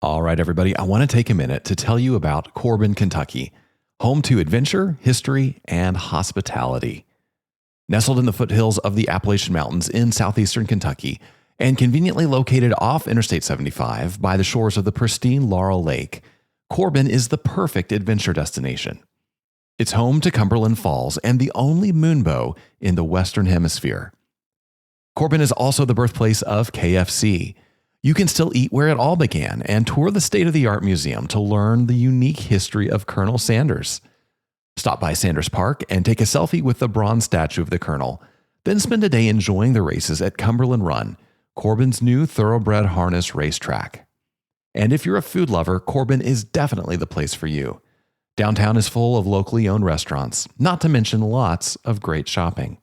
All right, everybody, I want to take a minute to tell you about Corbin, Kentucky, home to adventure, history, and hospitality. Nestled in the foothills of the Appalachian Mountains in southeastern Kentucky, and conveniently located off Interstate 75 by the shores of the pristine Laurel Lake, Corbin is the perfect adventure destination. It's home to Cumberland Falls and the only moonbow in the Western Hemisphere. Corbin is also the birthplace of KFC. You can still eat where it all began and tour the state-of-the-art museum to learn the unique history of Colonel Sanders. Stop by Sanders Park and take a selfie with the bronze statue of the Colonel, then spend a day enjoying the races at Cumberland Run, Corbin's new thoroughbred harness racetrack. And if you're a food lover, Corbin is definitely the place for you. Downtown is full of locally owned restaurants, not to mention lots of great shopping.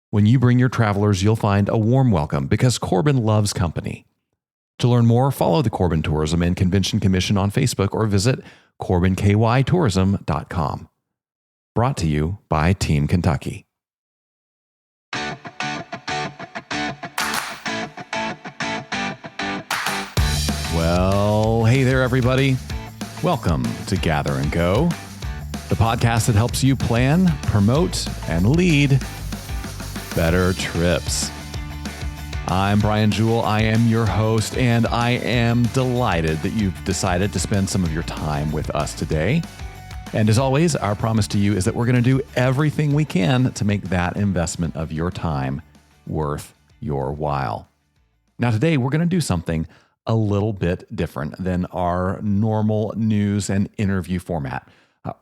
When you bring your travelers, you'll find a warm welcome because Corbin loves company. To learn more, follow the Corbin Tourism and Convention Commission on Facebook or visit CorbinKYTourism.com. Brought to you by Team Kentucky. Well, hey there, everybody. Welcome to Gather and Go, the podcast that helps you plan, promote, and lead better trips. I'm Brian Jewell. I am your host, and I am delighted that you've decided to spend some of your time with us today. And as always, our promise to you is that we're going to do everything we can to make that investment of your time worth your while. Now, today, we're going to do something a little bit different than our normal news and interview format.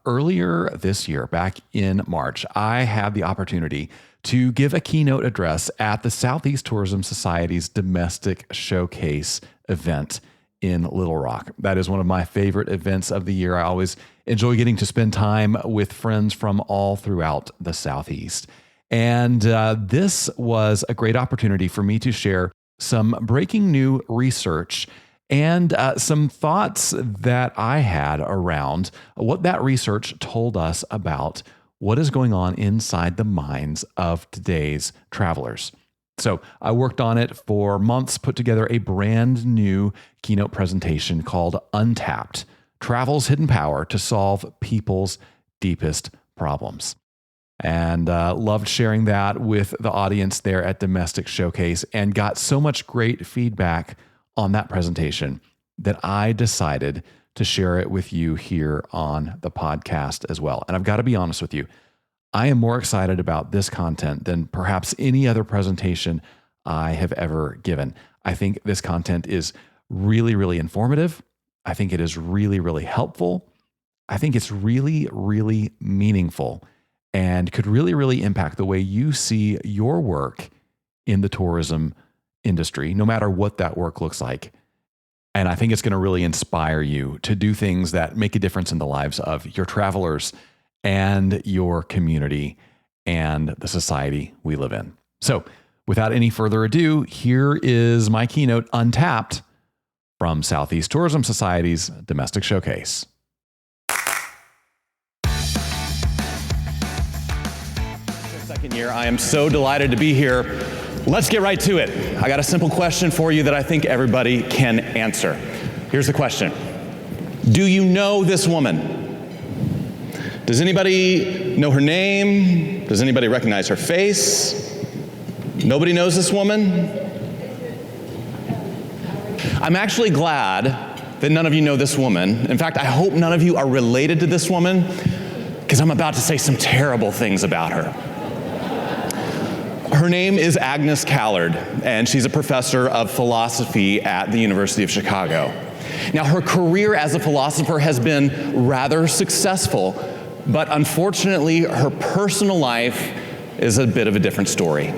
Earlier this year, back in March, I had the opportunity to give a keynote address at the Southeast Tourism Society's Domestic Showcase event in Little Rock. That is one of my favorite events of the year. I always enjoy getting to spend time with friends from all throughout the Southeast. And this was a great opportunity for me to share some breaking new research and some thoughts that I had around what that research told us about what is going on inside the minds of today's travelers. So I worked on it for months, put together a brand new keynote presentation called Untapped, Travel's Hidden Power to Solve People's Deepest Problems. And loved sharing that with the audience there at Domestic Showcase and got so much great feedback on that presentation that I decided to share it with you here on the podcast as well. And I've got to be honest with you, I am more excited about this content than perhaps any other presentation I have ever given. I think this content is really, really informative. I think it is really, really helpful. I think it's really, really meaningful and could really, really impact the way you see your work in the tourism industry, no matter what that work looks like. And I think it's going to really inspire you to do things that make a difference in the lives of your travelers and your community and the society we live in. So without any further ado, here is my keynote, Untapped, from Southeast Tourism Society's Domestic Showcase. Second year, I am so delighted to be here. Let's get right to it. I got a simple question for you that I think everybody can answer. Here's the question. Do you know this woman? Does anybody know her name? Does anybody recognize her face? Nobody knows this woman? I'm actually glad that none of you know this woman. In fact, I hope none of you are related to this woman, because I'm about to say some terrible things about her. Her name is Agnes Callard, and she's a professor of philosophy at the University of Chicago. Now, her career as a philosopher has been rather successful, but unfortunately, her personal life is a bit of a different story.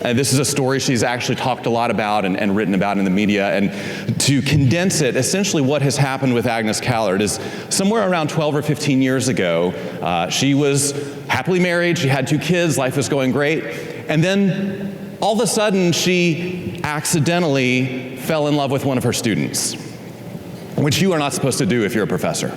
And this is a story she's actually talked a lot about and written about in the media. And to condense it, essentially what has happened with Agnes Callard is somewhere around 12 or 15 years ago, she was happily married, she had 2 kids, life was going great. And then all of a sudden, she accidentally fell in love with one of her students, which you are not supposed to do if you're a professor.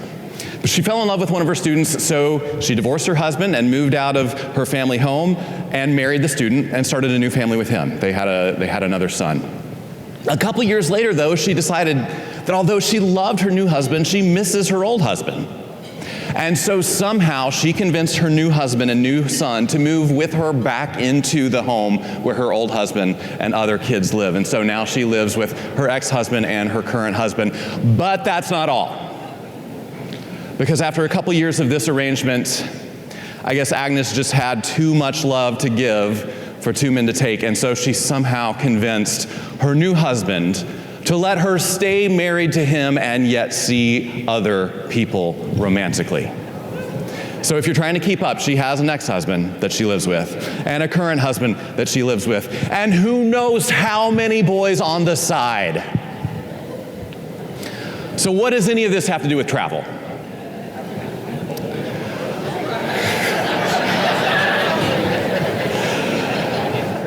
But she fell in love with one of her students, so she divorced her husband and moved out of her family home and married the student and started a new family with him. They had another son. A couple years later, though, she decided that although she loved her new husband, she misses her old husband. And so somehow she convinced her new husband and new son to move with her back into the home where her old husband and other kids live. And so now she lives with her ex-husband and her current husband. But that's not all. Because after a couple years of this arrangement, I guess Agnes just had too much love to give for two men to take. And so she somehow convinced her new husband to let her stay married to him and yet see other people romantically. So if you're trying to keep up, she has an ex-husband that she lives with and a current husband that she lives with, and who knows how many boys on the side. So what does any of this have to do with travel?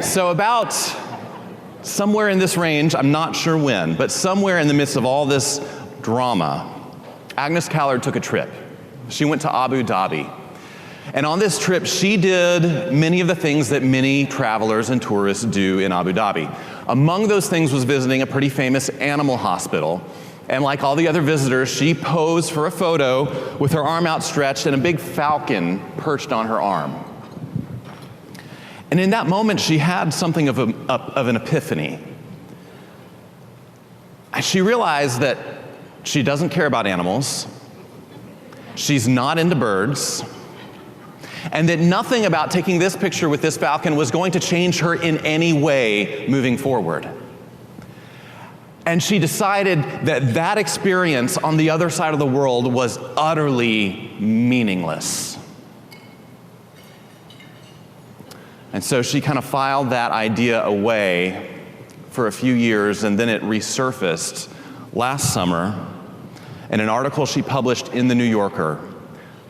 So about somewhere in this range, I'm not sure when, but somewhere in the midst of all this drama, Agnes Callard took a trip. She went to Abu Dhabi. And on this trip, she did many of the things that many travelers and tourists do in Abu Dhabi. Among those things was visiting a pretty famous animal hospital. And like all the other visitors, she posed for a photo with her arm outstretched and a big falcon perched on her arm. And in that moment, she had something of an epiphany. She realized that she doesn't care about animals, she's not into birds, and that nothing about taking this picture with this falcon was going to change her in any way moving forward. And she decided that that experience on the other side of the world was utterly meaningless. And so she kind of filed that idea away for a few years, and then it resurfaced last summer in an article she published in The New Yorker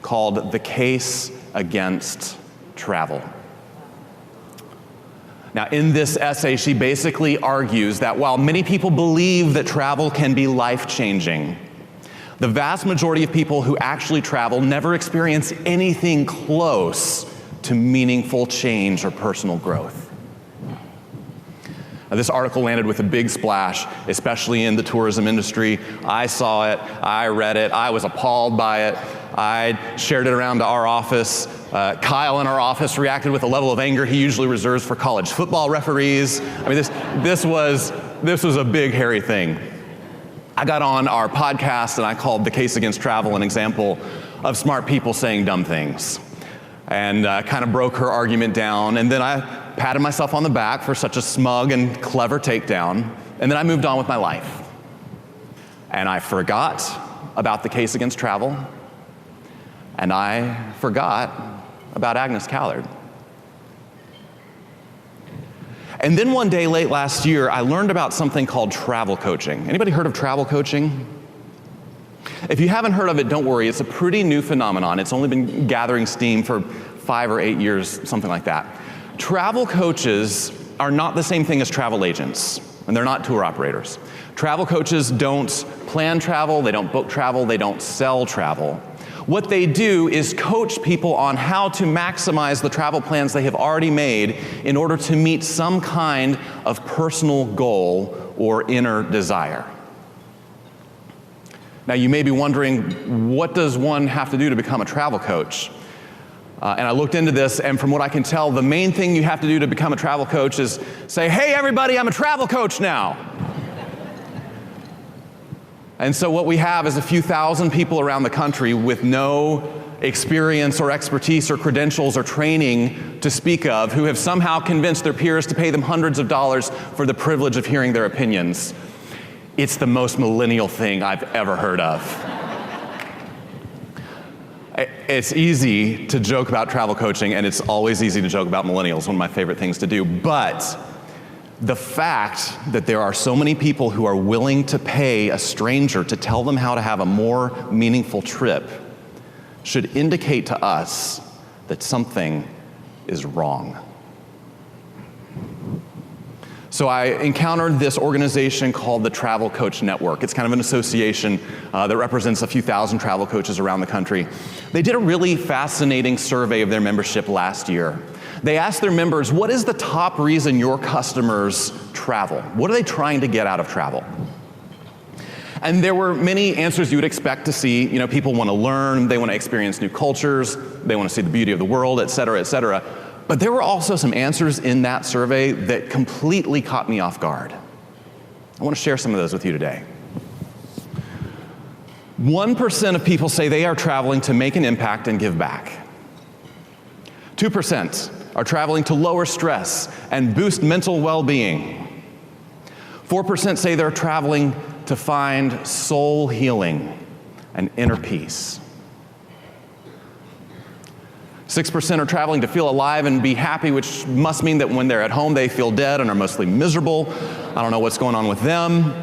called "The Case Against Travel." Now, in this essay, she basically argues that while many people believe that travel can be life-changing, the vast majority of people who actually travel never experience anything close to meaningful change or personal growth. Now, this article landed with a big splash, especially in the tourism industry. I saw it, I read it, I was appalled by it. I shared it around to our office. Kyle in our office reacted with a level of anger he usually reserves for college football referees. I mean, this was a big, hairy thing. I got on our podcast and I called "The Case Against Travel" an example of smart people saying dumb things, and kind of broke her argument down. And then I patted myself on the back for such a smug and clever takedown, and then I moved on with my life. And I forgot about "The Case Against Travel," and I forgot about Agnes Callard. And then one day late last year, I learned about something called travel coaching. Anybody heard of travel coaching? If you haven't heard of it, don't worry. It's a pretty new phenomenon. It's only been gathering steam for 5 or 8 years, something like that. Travel coaches are not the same thing as travel agents, and they're not tour operators. Travel coaches don't plan travel, they don't book travel, they don't sell travel. What they do is coach people on how to maximize the travel plans they have already made in order to meet some kind of personal goal or inner desire. Now, you may be wondering, what does one have to do to become a travel coach? And I looked into this, and from what I can tell, the main thing you have to do to become a travel coach is say, "Hey, everybody, I'm a travel coach now." And so what we have is a few thousand people around the country with no experience or expertise or credentials or training to speak of, who have somehow convinced their peers to pay them hundreds of dollars for the privilege of hearing their opinions. It's the most millennial thing I've ever heard of. It's easy to joke about travel coaching, and it's always easy to joke about millennials, one of my favorite things to do. But the fact that there are so many people who are willing to pay a stranger to tell them how to have a more meaningful trip should indicate to us that something is wrong. So I encountered this organization called the Travel Coach Network. It's kind of an association that represents a few thousand travel coaches around the country. They did a really fascinating survey of their membership last year. They asked their members, what is the top reason your customers travel? What are they trying to get out of travel? And there were many answers you would expect to see. People want to learn, they want to experience new cultures, they want to see the beauty of the world, et cetera, et cetera. But there were also some answers in that survey that completely caught me off guard. I want to share some of those with you today. 1% of people say they are traveling to make an impact and give back. 2% are traveling to lower stress and boost mental well-being. 4% say they're traveling to find soul healing and inner peace. 6% are traveling to feel alive and be happy, which must mean that when they're at home, they feel dead and are mostly miserable. I don't know what's going on with them.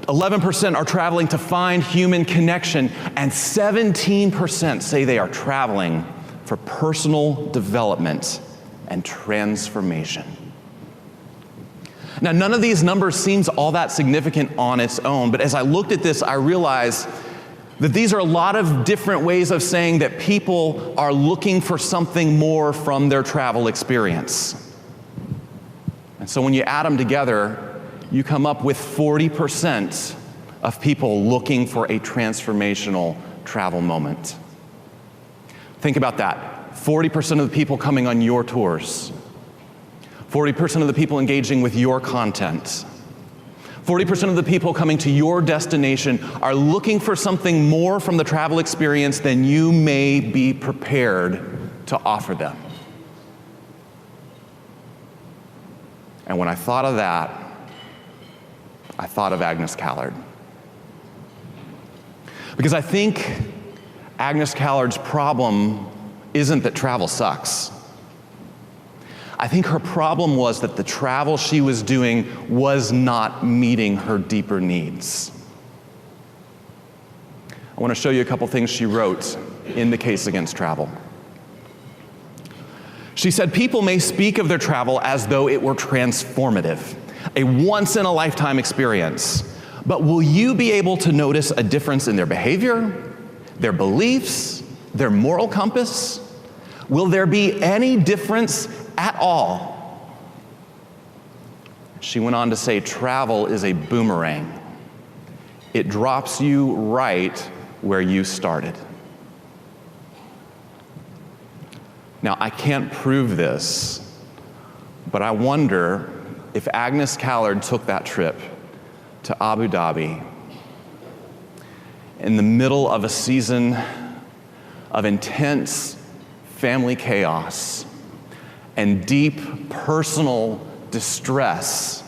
11% are traveling to find human connection, and 17% say they are traveling for personal development and transformation. Now, none of these numbers seems all that significant on its own, but as I looked at this, I realized that these are a lot of different ways of saying that people are looking for something more from their travel experience. And so when you add them together, you come up with 40% of people looking for a transformational travel moment. Think about that. 40% of the people coming on your tours. 40% of the people engaging with your content. 40% of the people coming to your destination are looking for something more from the travel experience than you may be prepared to offer them. And when I thought of that, I thought of Agnes Callard. Because I think Agnes Callard's problem isn't that travel sucks. I think her problem was that the travel she was doing was not meeting her deeper needs. I want to show you a couple things she wrote in the case against travel. She said, people may speak of their travel as though it were transformative, a once-in-a-lifetime experience. But will you be able to notice a difference in their behavior, their beliefs, their moral compass? Will there be any difference at all? She went on to say, travel is a boomerang. It drops you right where you started. Now, I can't prove this, but I wonder if Agnes Callard took that trip to Abu Dhabi in the middle of a season of intense family chaos and deep personal distress,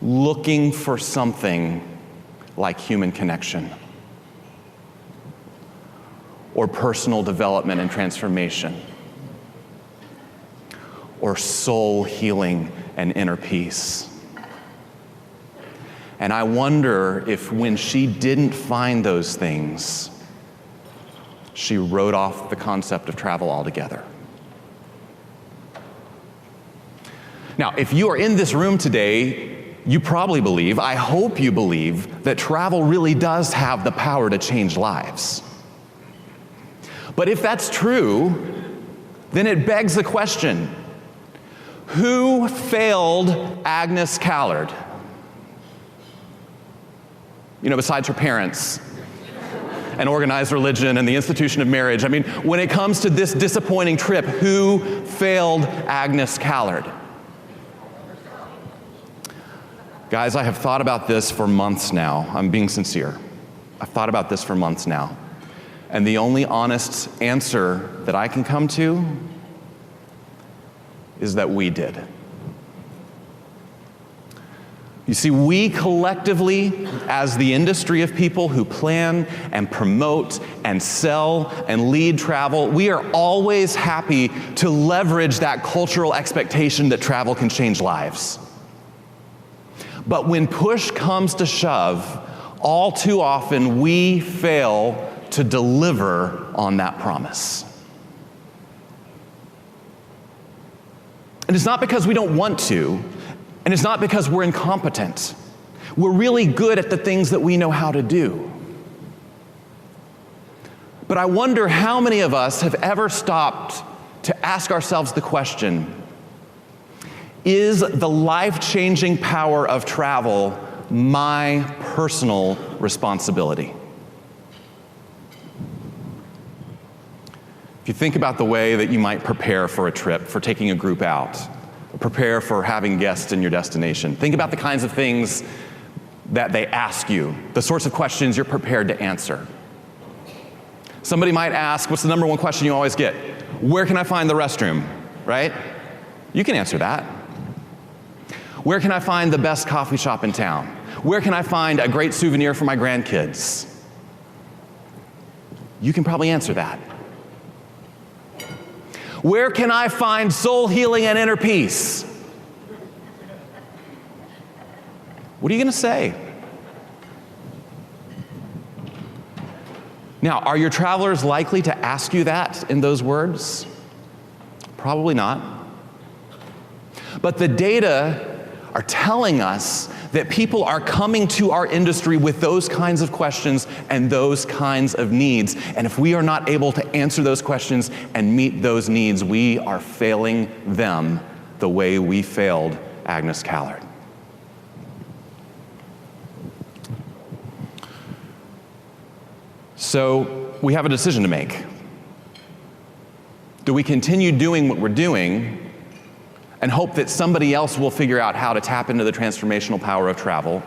looking for something like human connection or personal development and transformation or soul healing and inner peace. And I wonder if when she didn't find those things, she wrote off the concept of travel altogether. Now, if you are in this room today, you probably believe, I hope you believe, that travel really does have the power to change lives. But if that's true, then it begs the question, who failed Agnes Callard? Besides her parents and organized religion and the institution of marriage. I mean, when it comes to this disappointing trip, who failed Agnes Callard? Guys, I have thought about this for months now. I'm being sincere. I've thought about this for months now. And the only honest answer that I can come to is that we did. You see, we collectively, as the industry of people who plan and promote and sell and lead travel, we are always happy to leverage that cultural expectation that travel can change lives. But when push comes to shove, all too often we fail to deliver on that promise. And it's not because we don't want to, and it's not because we're incompetent. We're really good at the things that we know how to do. But I wonder how many of us have ever stopped to ask ourselves the question, is the life-changing power of travel my personal responsibility. If you think about the way that you might prepare for a trip, for taking a group out, prepare for having guests in your destination, think about the kinds of things that they ask you, the sorts of questions you're prepared to answer. Somebody might ask, what's the number one question you always get? Where can I find the restroom, right? You can answer that. Where can I find the best coffee shop in town? Where can I find a great souvenir for my grandkids? You can probably answer that. Where can I find soul healing and inner peace? What are you going to say? Now, are your travelers likely to ask you that in those words? Probably not. But the data are telling us that people are coming to our industry with those kinds of questions and those kinds of needs. And if we are not able to answer those questions and meet those needs, we are failing them the way we failed Agnes Callard. So we have a decision to make. Do we continue doing what we're doing and hope that somebody else will figure out how to tap into the transformational power of travel?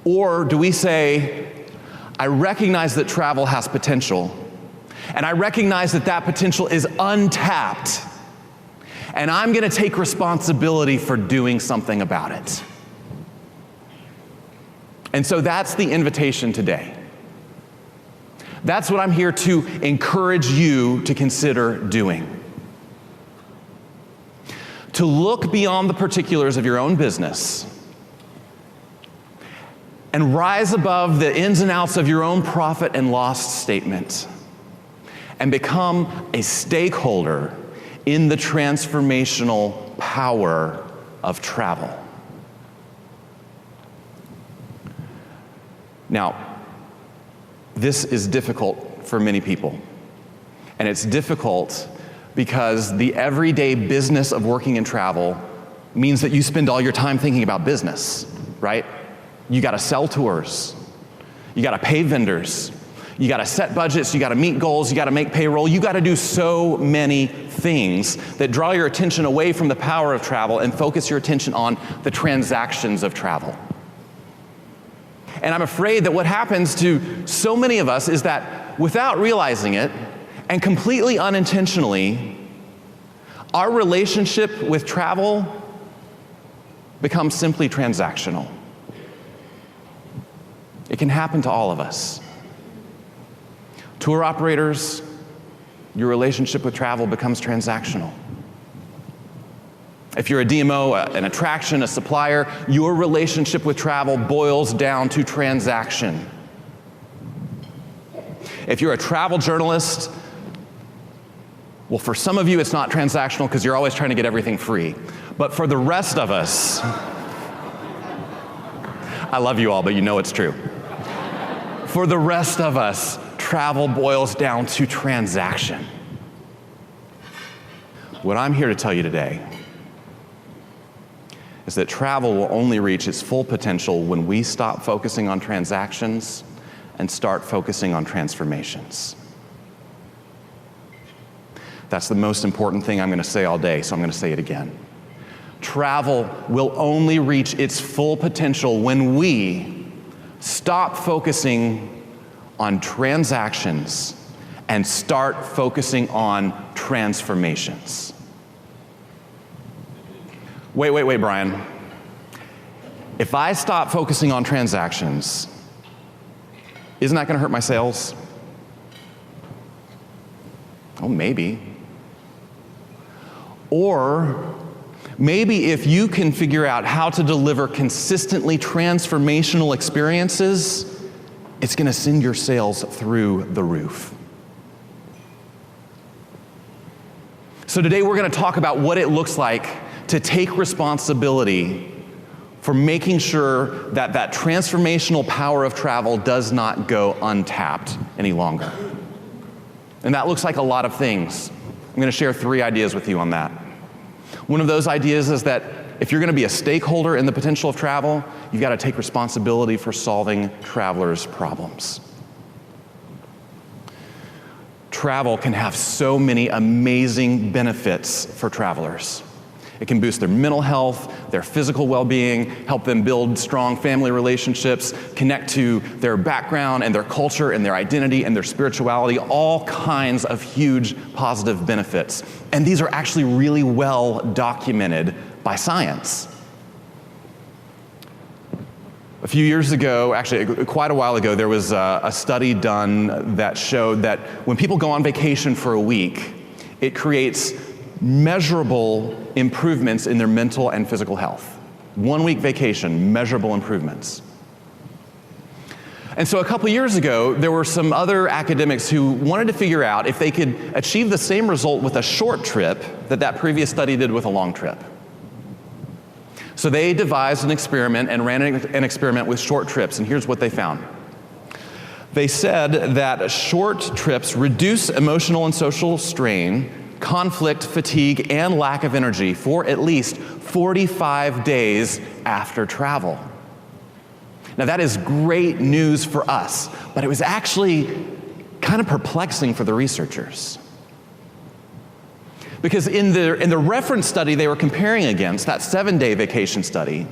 Or do we say, I recognize that travel has potential, and I recognize that that potential is untapped, and I'm going to take responsibility for doing something about it? And so that's the invitation today. That's what I'm here to encourage you to consider doing. To look beyond the particulars of your own business and rise above the ins and outs of your own profit and loss statement and become a stakeholder in the transformational power of travel. Now, this is difficult for many people, and it's difficult because the everyday business of working in travel means that you spend all your time thinking about business, right? You gotta sell tours, you gotta pay vendors, you gotta set budgets, you gotta meet goals, you gotta make payroll, you gotta do so many things that draw your attention away from the power of travel and focus your attention on the transactions of travel. And I'm afraid that what happens to so many of us is that without realizing it, and completely unintentionally, our relationship with travel becomes simply transactional. It can happen to all of us. Tour operators, your relationship with travel becomes transactional. If you're a DMO, an attraction, a supplier, your relationship with travel boils down to transaction. If you're a travel journalist, well, for some of you, it's not transactional because you're always trying to get everything free. But for the rest of us, I love you all, but you know it's true. For the rest of us, travel boils down to transaction. What I'm here to tell you today is that travel will only reach its full potential when we stop focusing on transactions and start focusing on transformations. That's the most important thing I'm going to say all day, so I'm going to say it again. Travel will only reach its full potential when we stop focusing on transactions and start focusing on transformations. Wait, Brian. If I stop focusing on transactions, isn't that going to hurt my sales? Oh, maybe. Or maybe if you can figure out how to deliver consistently transformational experiences, it's going to send your sales through the roof. So today we're going to talk about what it looks like to take responsibility for making sure that that transformational power of travel does not go untapped any longer. And that looks like a lot of things. I'm going to share 3 ideas with you on that. One of those ideas is that if you're going to be a stakeholder in the potential of travel, you've got to take responsibility for solving travelers' problems. Travel can have so many amazing benefits for travelers. It can boost their mental health, their physical well-being, help them build strong family relationships, connect to their background and their culture and their identity and their spirituality, all kinds of huge positive benefits. And these are actually really well documented by science. A few years ago, actually quite a while ago, there was a study done that showed that when people go on vacation for a week, it creates measurable improvements in their mental and physical health. 1 week vacation, measurable improvements. And so a couple years ago, there were some other academics who wanted to figure out if they could achieve the same result with a short trip that previous study did with a long trip. So they devised an experiment and ran an experiment with short trips, and here's what they found. They said that short trips reduce emotional and social strain, conflict, fatigue, and lack of energy for at least 45 days after travel. Now that is great news for us, but it was actually kind of perplexing for the researchers. Because in the reference study they were comparing against, that 7-day vacation study,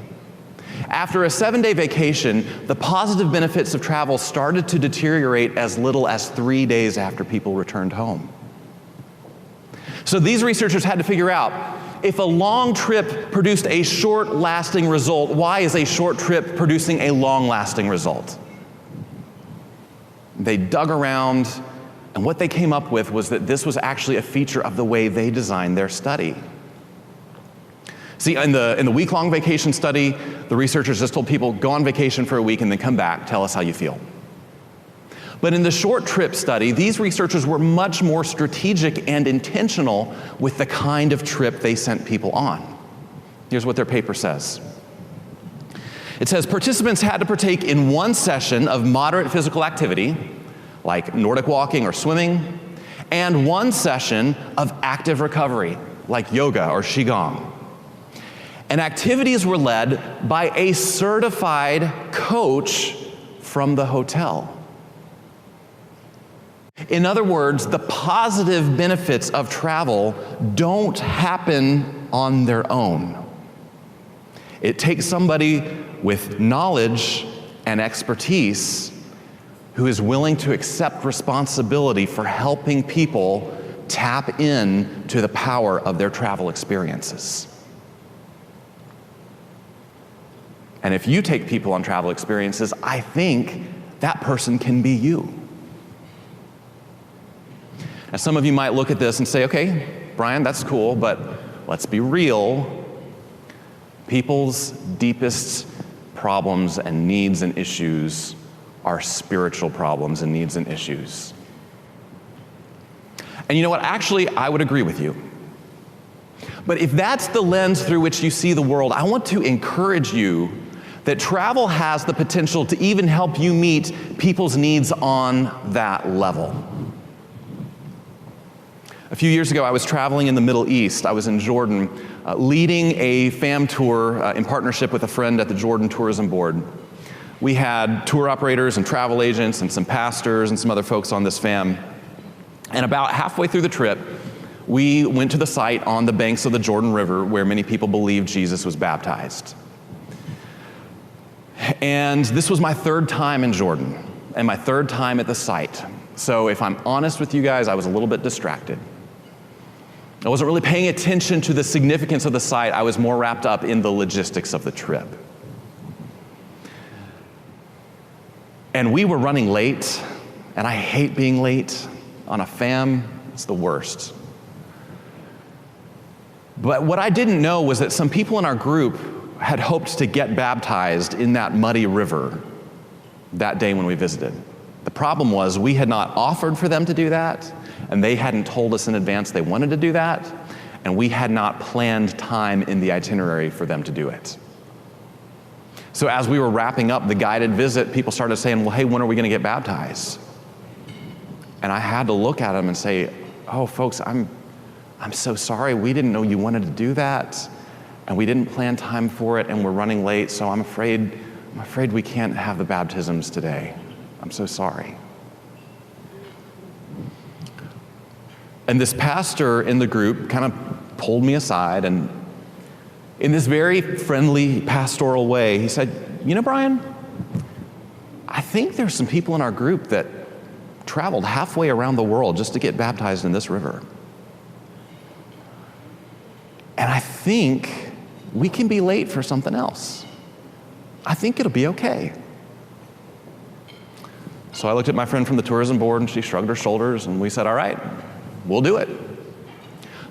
after a 7-day vacation, the positive benefits of travel started to deteriorate as little as 3 days after people returned home. So these researchers had to figure out, if a long trip produced a short-lasting result, why is a short trip producing a long-lasting result? They dug around, and what they came up with was that this was actually a feature of the way they designed their study. See, in the week-long vacation study, the researchers just told people, go on vacation for a week and then come back, tell us how you feel. But in the short trip study, these researchers were much more strategic and intentional with the kind of trip they sent people on. Here's what their paper says. It says, participants had to partake in one session of moderate physical activity, like Nordic walking or swimming, and one session of active recovery, like yoga or qigong. And activities were led by a certified coach from the hotel. In other words, the positive benefits of travel don't happen on their own. It takes somebody with knowledge and expertise who is willing to accept responsibility for helping people tap in to the power of their travel experiences. And if you take people on travel experiences, I think that person can be you. Now, some of you might look at this and say, okay, Brian, that's cool, but let's be real. People's deepest problems and needs and issues are spiritual problems and needs and issues. And you know what? Actually, I would agree with you. But if that's the lens through which you see the world, I want to encourage you that travel has the potential to even help you meet people's needs on that level. A few years ago, I was traveling in the Middle East. I was in Jordan, leading a fam tour in partnership with a friend at the Jordan Tourism Board. We had tour operators and travel agents and some pastors and some other folks on this fam. And about halfway through the trip, we went to the site on the banks of the Jordan River where many people believe Jesus was baptized. And this was my third time in Jordan and my third time at the site. So if I'm honest with you guys, I was a little bit distracted. I wasn't really paying attention to the significance of the site. I was more wrapped up in the logistics of the trip. And we were running late, and I hate being late on a fam. It's the worst. But what I didn't know was that some people in our group had hoped to get baptized in that muddy river that day when we visited. The problem was we had not offered for them to do that, and they hadn't told us in advance they wanted to do that, and we had not planned time in the itinerary for them to do it. So as we were wrapping up the guided visit, people started saying, well, hey, when are we going to get baptized? And I had to look at them and say, oh, folks, I'm so sorry. We didn't know you wanted to do that. and we didn't plan time for it, and we're running late, so I'm afraid we can't have the baptisms today. I'm so sorry. And this pastor in the group kind of pulled me aside, and in this very friendly pastoral way, he said, "You know, Brian, I think there's some people in our group that traveled halfway around the world just to get baptized in this river. And I think we can be late for something else. I think it'll be okay." So I looked at my friend from the tourism board, and she shrugged her shoulders, and we said, "All right, we'll do it."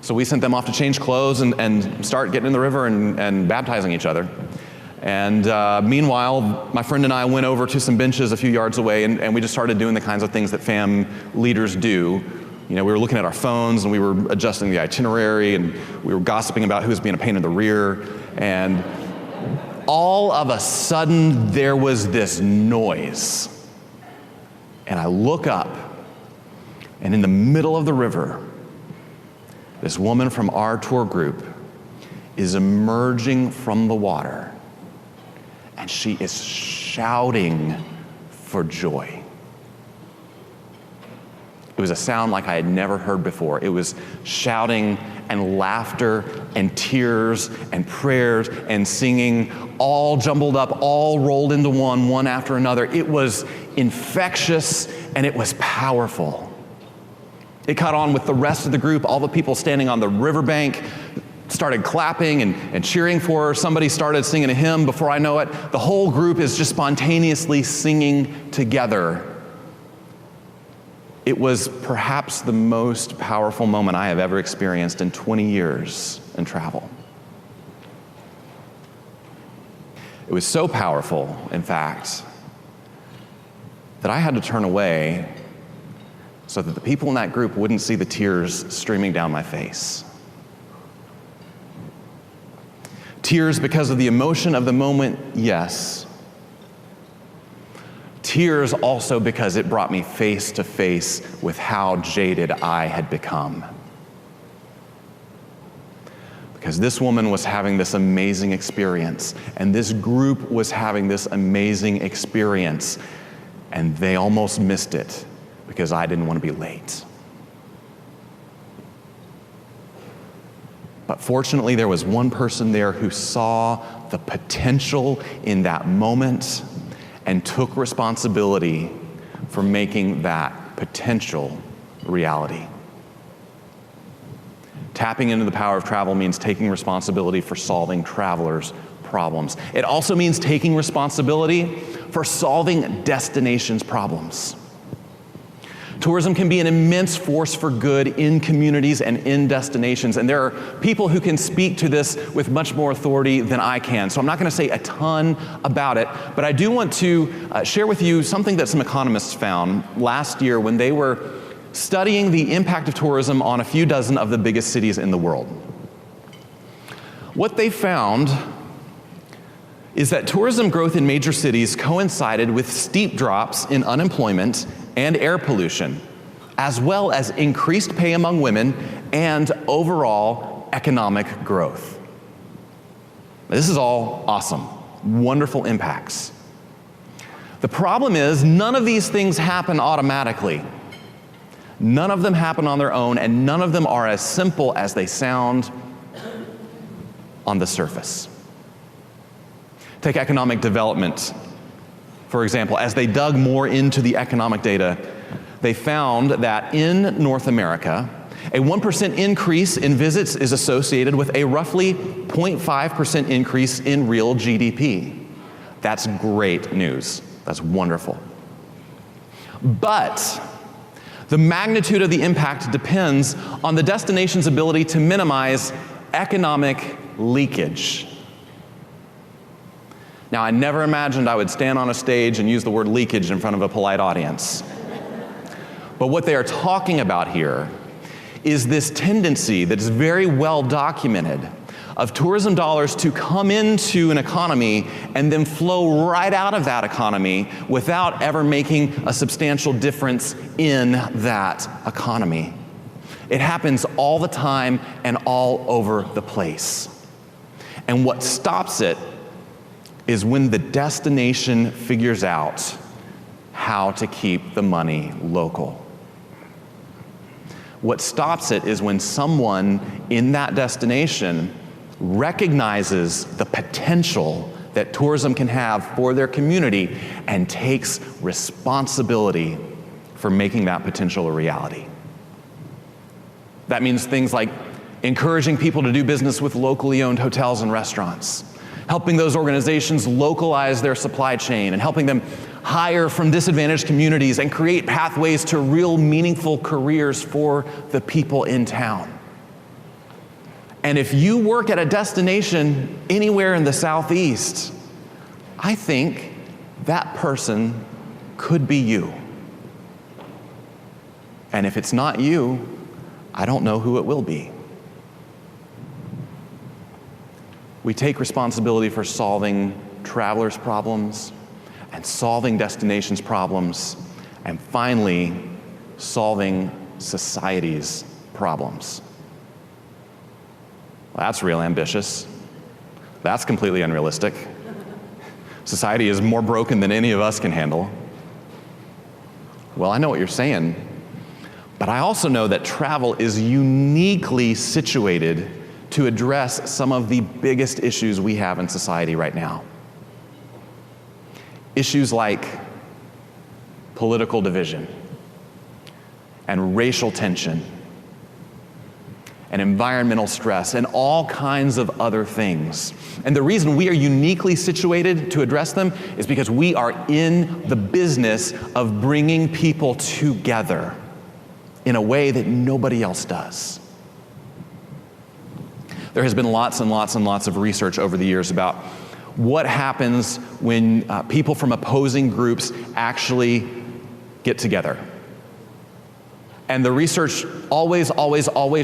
So we sent them off to change clothes and start getting in the river and baptizing each other. And meanwhile, my friend and I went over to some benches a few yards away, and we just started doing the kinds of things that FAM leaders do. You know, we were looking at our phones, and we were adjusting the itinerary, and we were gossiping about who was being a pain in the rear. And all of a sudden, there was this noise. And I look up, and in the middle of the river, this woman from our tour group is emerging from the water, and she is shouting for joy. It was a sound like I had never heard before. It was shouting and laughter and tears and prayers and singing, all jumbled up, all rolled into one after another. It was infectious and it was powerful. It caught on with the rest of the group. All the people standing on the riverbank started clapping and cheering for her. Somebody started singing a hymn. Before I know it, the whole group is just spontaneously singing together. It was perhaps the most powerful moment I have ever experienced in 20 years in travel. It was so powerful, in fact, that I had to turn away so that the people in that group wouldn't see the tears streaming down my face. Tears because of the emotion of the moment, yes. Tears also because it brought me face to face with how jaded I had become. Because this woman was having this amazing experience, and this group was having this amazing experience, and they almost missed it because I didn't want to be late. But fortunately, there was one person there who saw the potential in that moment and took responsibility for making that potential reality. Tapping into the power of travel means taking responsibility for solving travelers' problems. It also means taking responsibility for solving destinations' problems. Tourism can be an immense force for good in communities and in destinations, and there are people who can speak to this with much more authority than I can. So I'm not going to say a ton about it, but I do want to share with you something that some economists found last year when they were studying the impact of tourism on a few dozen of the biggest cities in the world. What they found is that tourism growth in major cities coincided with steep drops in unemployment and air pollution, as well as increased pay among women and overall economic growth. This is all awesome, wonderful impacts. The problem is none of these things happen automatically. None of them happen on their own, and none of them are as simple as they sound on the surface. Take economic development, for example. As they dug more into the economic data, they found that in North America, a 1% increase in visits is associated with a roughly 0.5% increase in real GDP. That's great news. That's wonderful. But the magnitude of the impact depends on the destination's ability to minimize economic leakage. Now, I never imagined I would stand on a stage and use the word leakage in front of a polite audience. But what they are talking about here is this tendency that is very well documented of tourism dollars to come into an economy and then flow right out of that economy without ever making a substantial difference in that economy. It happens all the time and all over the place. And what stops it is when the destination figures out how to keep the money local. What stops it is when someone in that destination recognizes the potential that tourism can have for their community and takes responsibility for making that potential a reality. That means things like encouraging people to do business with locally owned hotels and restaurants, helping those organizations localize their supply chain, and helping them hire from disadvantaged communities and create pathways to real meaningful careers for the people in town. And if you work at a destination anywhere in the Southeast, I think that person could be you. And if it's not you, I don't know who it will be. We take responsibility for solving travelers' problems and solving destinations' problems, and finally, solving society's problems. Well, that's real ambitious. That's completely unrealistic. Society is more broken than any of us can handle. Well, I know what you're saying, but I also know that travel is uniquely situated to address some of the biggest issues we have in society right now. Issues like political division and racial tension and environmental stress and all kinds of other things. And the reason we are uniquely situated to address them is because we are in the business of bringing people together in a way that nobody else does. There has been lots and lots and lots of research over the years about what happens when people from opposing groups actually get together. And the research always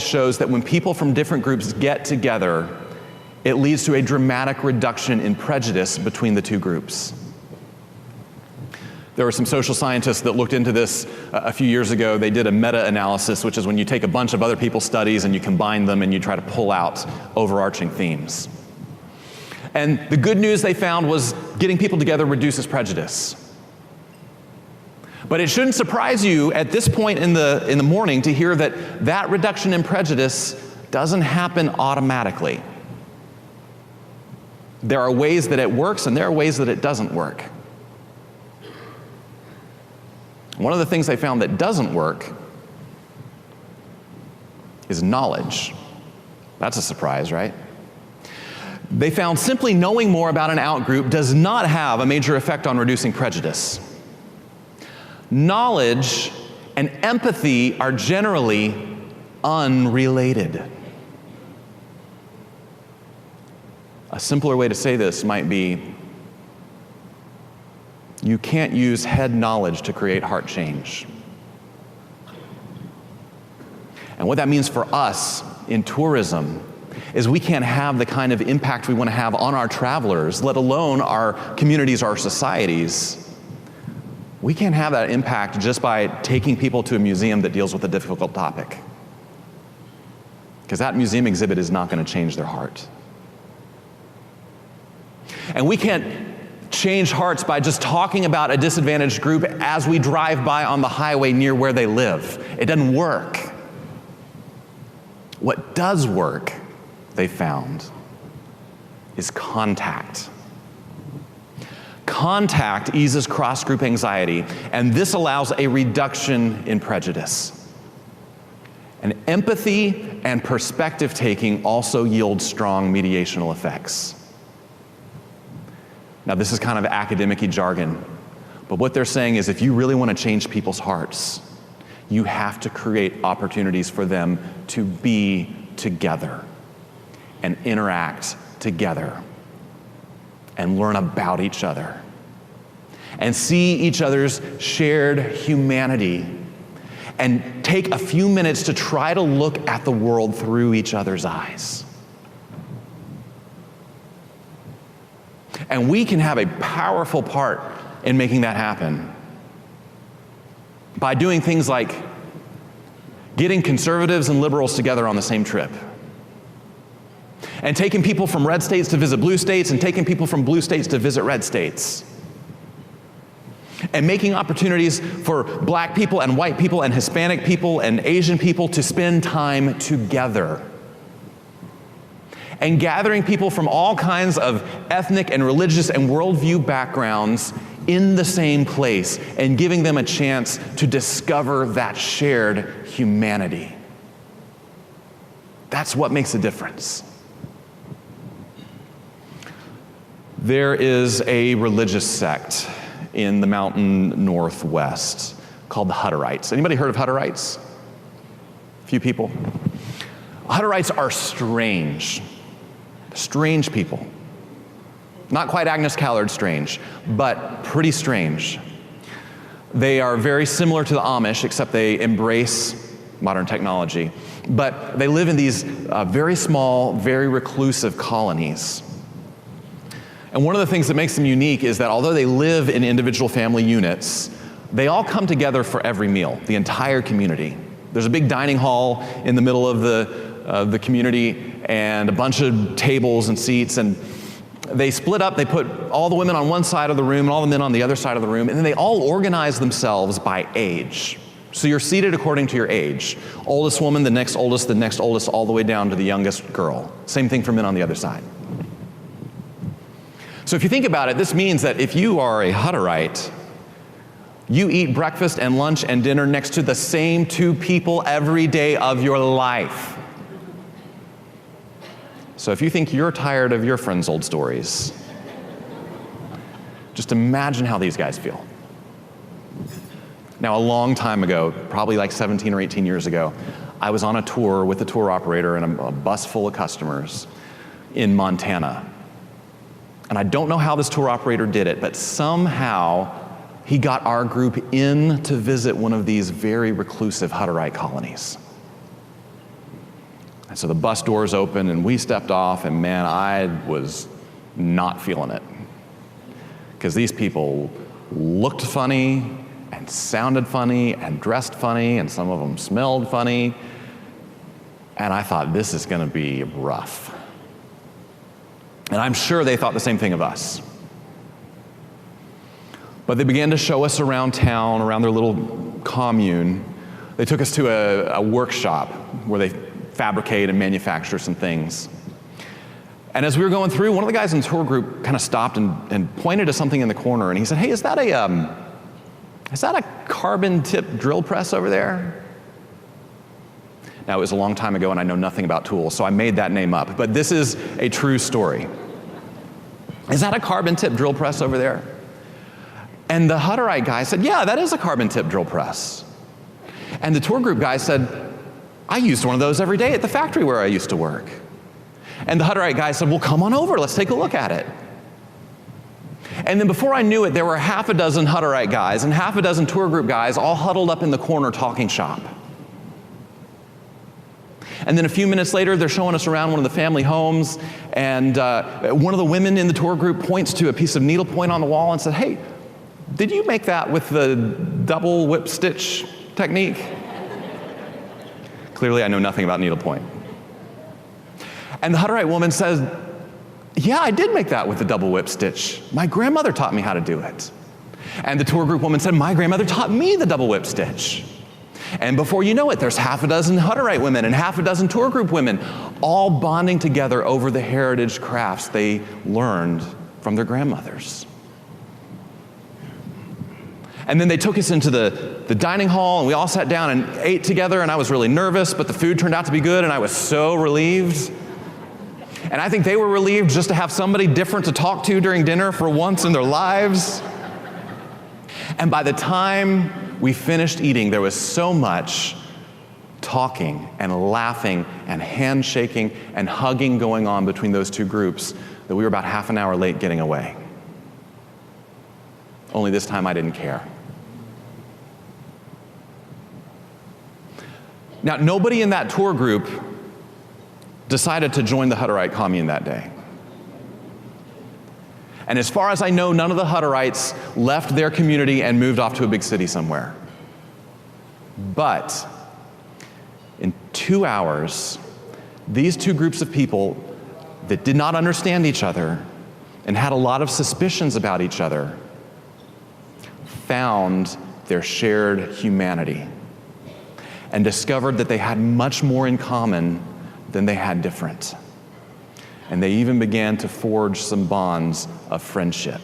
shows that when people from different groups get together, it leads to a dramatic reduction in prejudice between the two groups. There were some social scientists that looked into this a few years ago. They did a meta-analysis, which is when you take a bunch of other people's studies and you combine them and you try to pull out overarching themes. And the good news they found was getting people together reduces prejudice. But it shouldn't surprise you at this point in the morning to hear that that reduction in prejudice doesn't happen automatically. There are ways that it works and there are ways that it doesn't work. One of the things they found that doesn't work is knowledge. That's a surprise, right? They found simply knowing more about an outgroup does not have a major effect on reducing prejudice. Knowledge and empathy are generally unrelated. A simpler way to say this might be, you can't use head knowledge to create heart change. And what that means for us in tourism is we can't have the kind of impact we want to have on our travelers, let alone our communities, our societies. We can't have that impact just by taking people to a museum that deals with a difficult topic. Because that museum exhibit is not going to change their heart. And we can't change hearts by just talking about a disadvantaged group as we drive by on the highway near where they live. It doesn't work. What does work, they found, is contact. Contact eases cross-group anxiety, and this allows a reduction in prejudice. And empathy and perspective taking also yield strong mediational effects. Now, this is kind of academic-y jargon, but what they're saying is if you really want to change people's hearts, you have to create opportunities for them to be together and interact together and learn about each other and see each other's shared humanity and take a few minutes to try to look at the world through each other's eyes. And we can have a powerful part in making that happen by doing things like getting conservatives and liberals together on the same trip, and taking people from red states to visit blue states, and taking people from blue states to visit red states, and making opportunities for black people and white people and Hispanic people and Asian people to spend time together, and gathering people from all kinds of ethnic and religious and worldview backgrounds in the same place and giving them a chance to discover that shared humanity. That's what makes a difference. There is a religious sect in the mountain northwest called the Hutterites. Anybody heard of Hutterites? A few people. Hutterites are strange people. Not quite Agnes Callard strange, but pretty strange. They are very similar to the Amish, except they embrace modern technology. But they live in these very small, very reclusive colonies. And one of the things that makes them unique is that although they live in individual family units, they all come together for every meal, the entire community. There's a big dining hall in the middle of the community and a bunch of tables and seats, and they split up. They put all the women on one side of the room and all the men on the other side of the room, and then they all organize themselves by age. So you're seated according to your age. Oldest woman, the next oldest, all the way down to the youngest girl. Same thing for men on the other side. So if you think about it, this means that if you are a Hutterite, you eat breakfast and lunch and dinner next to the same two people every day of your life. So if you think you're tired of your friends' old stories, just imagine how these guys feel. Now, a long time ago, probably like 17 or 18 years ago, I was on a tour with a tour operator and a bus full of customers in Montana. And I don't know how this tour operator did it, but somehow he got our group in to visit one of these very reclusive Hutterite colonies. And so the bus doors opened and we stepped off, and man, I was not feeling it. Because these people looked funny and sounded funny and dressed funny, and some of them smelled funny. And I thought, this is gonna be rough. And I'm sure they thought the same thing of us. But they began to show us around town, around their little commune. They took us to a workshop where they fabricate and manufacture some things. And as we were going through, one of the guys in the tour group kind of stopped and pointed to something in the corner, and he said, "Hey, is that a carbon tip drill press over there?" Now, it was a long time ago, and I know nothing about tools, so I made that name up. But this is a true story. "Is that a carbon tip drill press over there?" And the Hutterite guy said, "Yeah, that is a carbon tip drill press." And the tour group guy said, "I used one of those every day at the factory where I used to work." And the Hutterite guy said, "Well, come on over, let's take a look at it." And then before I knew it, there were half a dozen Hutterite guys and half a dozen tour group guys all huddled up in the corner talking shop. And then a few minutes later, they're showing us around one of the family homes, and one of the women in the tour group points to a piece of needlepoint on the wall and said, "Hey, did you make that with the double whip stitch technique?" Clearly, I know nothing about needlepoint. And the Hutterite woman says, "Yeah, I did make that with the double whip stitch. My grandmother taught me how to do it." And the tour group woman said, "My grandmother taught me the double whip stitch." And before you know it, there's half a dozen Hutterite women and half a dozen tour group women, all bonding together over the heritage crafts they learned from their grandmothers. And then they took us into the dining hall, and we all sat down and ate together, and I was really nervous, but the food turned out to be good, and I was so relieved. And I think they were relieved just to have somebody different to talk to during dinner for once in their lives. And by the time we finished eating, there was so much talking and laughing and handshaking and hugging going on between those two groups that we were about half an hour late getting away. Only this time I didn't care. Now, nobody in that tour group decided to join the Hutterite commune that day. And as far as I know, none of the Hutterites left their community and moved off to a big city somewhere. But in 2 hours, these two groups of people that did not understand each other and had a lot of suspicions about each other found their shared humanity and discovered that they had much more in common than they had different. And they even began to forge some bonds of friendship.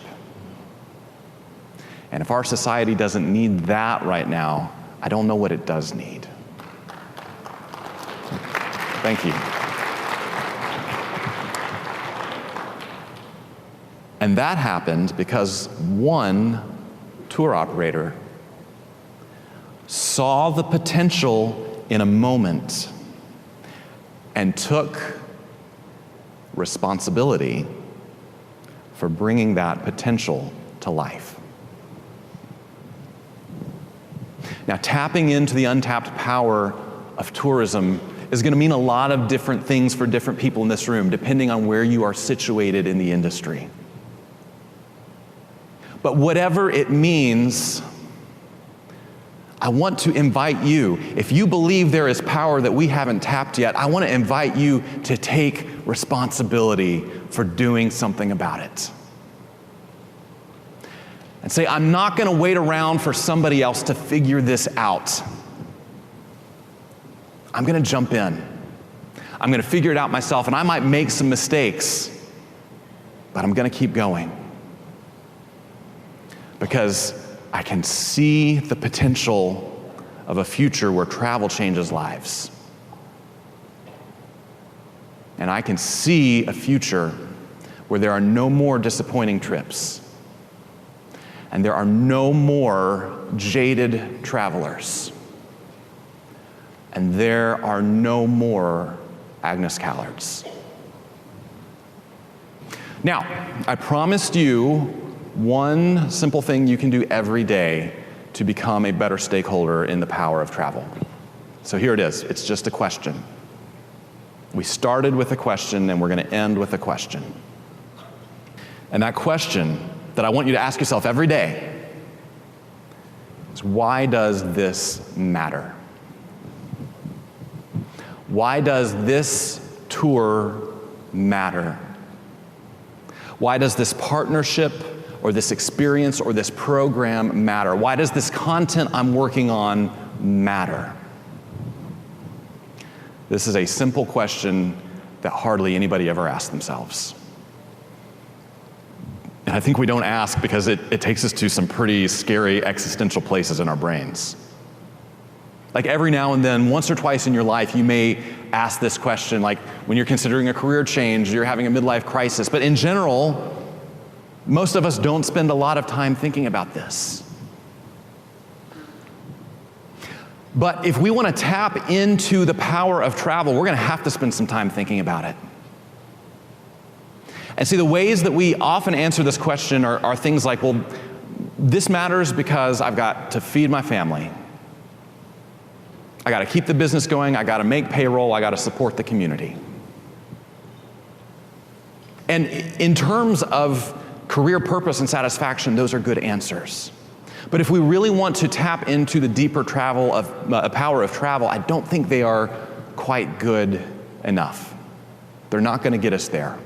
And if our society doesn't need that right now, I don't know what it does need. Thank you. And that happened because one tour operator saw the potential in a moment and took responsibility for bringing that potential to life. Now, tapping into the untapped power of tourism is going to mean a lot of different things for different people in this room, depending on where you are situated in the industry. But whatever it means, I want to invite you, if you believe there is power that we haven't tapped yet, I want to invite you to take responsibility for doing something about it. And say, I'm not going to wait around for somebody else to figure this out. I'm going to jump in. I'm going to figure it out myself, and I might make some mistakes, but I'm going to keep going. Because I can see the potential of a future where travel changes lives. And I can see a future where there are no more disappointing trips. And there are no more jaded travelers. And there are no more Agnes Callards. Now, I promised you one simple thing you can do every day to become a better stakeholder in the power of travel. So here it is. It's just a question. We started with a question and we're going to end with a question. And that question that I want you to ask yourself every day is, why does this matter? Why does this tour matter? Why does this partnership or this experience or this program matter? Why does this content I'm working on matter? This is a simple question that hardly anybody ever asks themselves. And I think we don't ask because it takes us to some pretty scary existential places in our brains. Like every now and then, once or twice in your life, you may ask this question, like when you're considering a career change, you're having a midlife crisis. But in general, most of us don't spend a lot of time thinking about this. But if we want to tap into the power of travel, we're going to have to spend some time thinking about it. And see, the ways that we often answer this question are things like, well, this matters because I've got to feed my family. I got to keep the business going. I got to make payroll. I got to support the community. And in terms of career purpose and satisfaction, those are good answers. But if we really want to tap into the deeper power of travel, I don't think they are quite good enough. They're not going to get us there.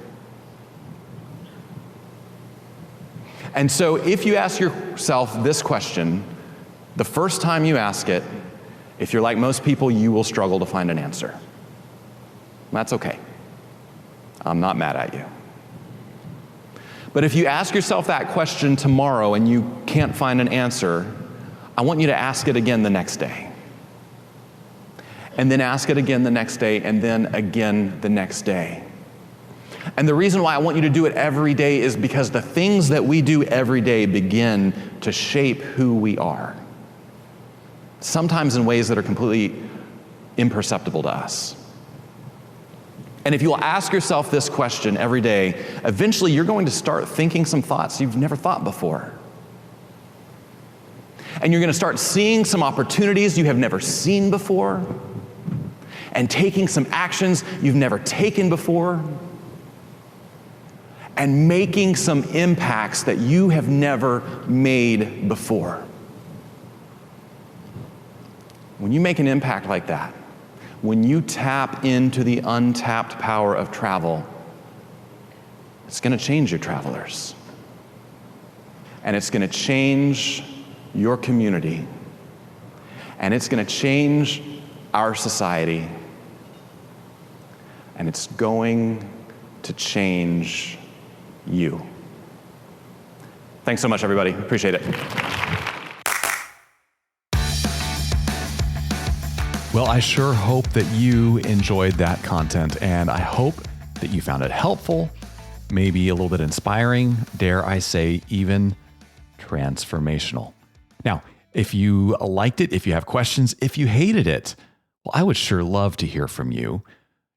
And so if you ask yourself this question, the first time you ask it, if you're like most people, you will struggle to find an answer. That's okay. I'm not mad at you. But if you ask yourself that question tomorrow and you can't find an answer, I want you to ask it again the next day. And then ask it again the next day, and then again the next day. And the reason why I want you to do it every day is because the things that we do every day begin to shape who we are. Sometimes in ways that are completely imperceptible to us. And if you will ask yourself this question every day, eventually you're going to start thinking some thoughts you've never thought before. And you're going to start seeing some opportunities you have never seen before, and taking some actions you've never taken before, and making some impacts that you have never made before. When you make an impact like that, when you tap into the untapped power of travel, It's going to change your travelers. And it's going to change your community. And it's going to change our society. And it's going to change you. Thanks so much, everybody. Appreciate it. Well, I sure hope that you enjoyed that content, and I hope that you found it helpful, maybe a little bit inspiring, dare I say, even transformational. Now, if you liked it, if you have questions, if you hated it, well, I would sure love to hear from you.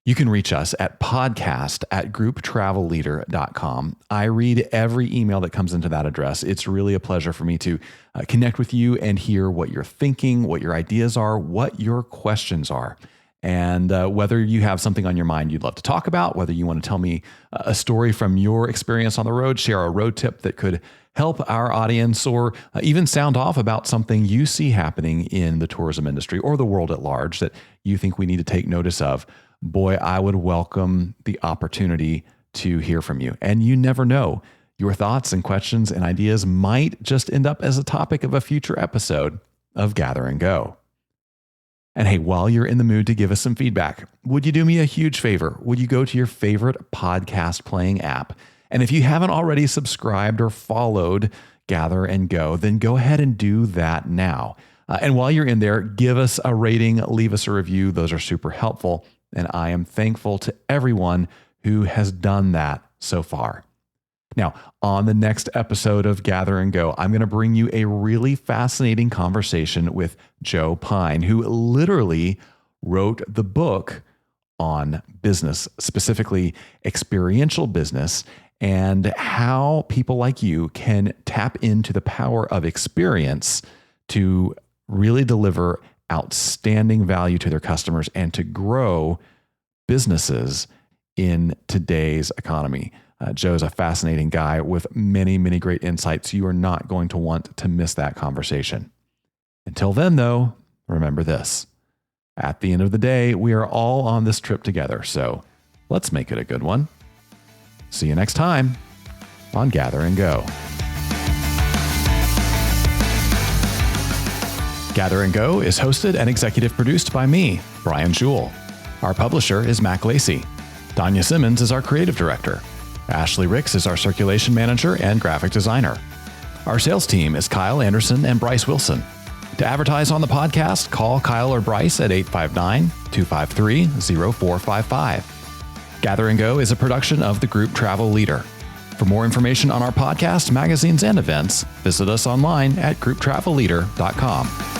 You can reach us at podcast@grouptravelleader.com. I read every email that comes into that address. It's really a pleasure for me to connect with you and hear what you're thinking, what your ideas are, what your questions are. And whether you have something on your mind you'd love to talk about, whether you want to tell me a story from your experience on the road, share a road tip that could help our audience, or even sound off about something you see happening in the tourism industry or the world at large that you think we need to take notice of, boy, I would welcome the opportunity to hear from you. And you never know, your thoughts and questions and ideas might just end up as a topic of a future episode of Gather and Go. And hey, while you're in the mood to give us some feedback, would you do me a huge favor? Would you go to your favorite podcast playing app? And if you haven't already subscribed or followed Gather and Go, then go ahead and do that now. And while you're in there, give us a rating, leave us a review. Those are super helpful. And I am thankful to everyone who has done that so far. Now, on the next episode of Gather and Go, I'm going to bring you a really fascinating conversation with Joe Pine, who literally wrote the book on business, specifically experiential business, and how people like you can tap into the power of experience to really deliver outstanding value to their customers and to grow businesses in today's economy. Joe's a fascinating guy with many, many great insights. You are not going to want to miss that conversation. Until then, though, remember this. At the end of the day, we are all on this trip together, so let's make it a good one. See you next time on Gather and Go. Gather and Go is hosted and executive produced by me, Brian Jewell. Our publisher is Mac Lacey. Danya Simmons is our creative director. Ashley Ricks is our circulation manager and graphic designer. Our sales team is Kyle Anderson and Bryce Wilson. To advertise on the podcast, call Kyle or Bryce at 859-253-0455. Gather and Go is a production of the Group Travel Leader. For more information on our podcast, magazines, and events, visit us online at grouptravelleader.com.